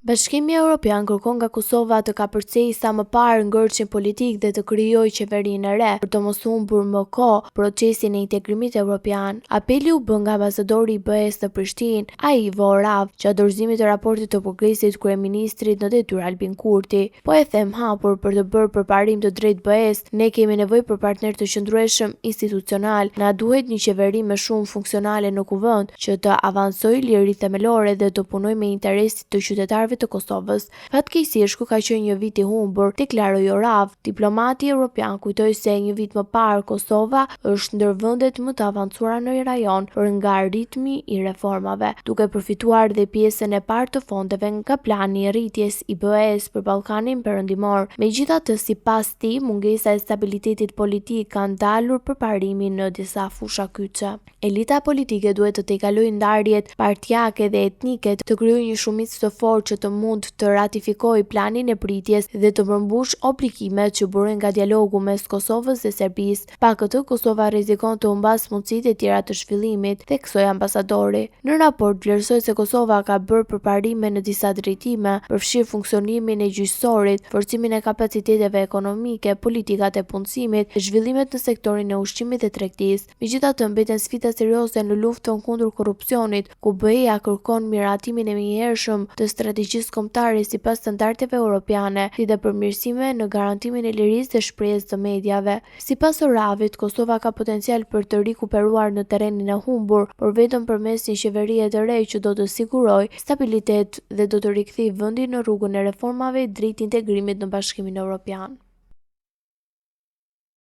Bashkimi Evropian kërkon nga Kosova të kapërcejë sa më parë ngërçin politik dhe të krijojë qeverinë e re për të mos humbur më kohë procesin e integrimit evropian. Apeli u bë nga ambasadori i BE-s në Prishtinë, Ivo Orav, gjatë dorëzimit të raportit të progresit kryeministrit në detyrë Albin Kurti. Po e them hapur për të bërë përparim të drejtë BE-s, ne kemi nevojë për partner të qëndrueshëm institucional. Na duhet një qeveri më shumë funksionale në kuvend që të avancojë liri themelore dhe të punojë me interesit të qytetarëve të Kosovës. Fatkeqësisht, ku ka qenë një vit i humbur, deklaroi Orav. Diplomati evropian kujtoi se një vit më parë Kosova është ndër vendet më të avancuara në rajon për nga ritmi i reformave, duke përfituar dhe pjesën e parë të fondeve nga plani i rritjes i BE-s për Ballkanin Perëndimor. Megjithatë, sipas tij, mungesa e stabilitetit politik ka ndalur përparimin në disa fusha kyçe. Elita politike duhet të tejkalojë ndarjet partijake dhe etnike, të krijojë një shumicë të fortë që të mund të ratifikojë planin e pritjes dhe të përmbush obligimet që burojnë nga dialogu mes Kosovës dhe Serbisë. Pa këtë, Kosova rrezikon të humbas mundësitë e tjera të zhvillimit, theksoi ambasadori. Në raport vlerësoi se Kosova ka bërë përparime në disa drejtime, përfshirë funksionimin e gjyqësorit, forcimin e kapaciteteve ekonomike, politikat e punësimit, zhvillimet në sektorin e ushqimit dhe tregtisë. Megjithatë, mbeten sfida serioze në luftën kundër korrupsionit, ku BE-ja kërkon miratimin e menjëhershëm të strategjisë kombëtare sipas standardeve europiane, si dhe përmirësime në garantimin e lirisë dhe shprehjes të mediave. Sipas Oravit, Kosova ka potencial për të rikuperuar në terrenin e humbur, por vetëm përmes një qeverie të re që do të sigurojë stabilitet dhe do të rikthejë vendin në rrugën e reformave drejt integrimit në Bashkimin Evropian.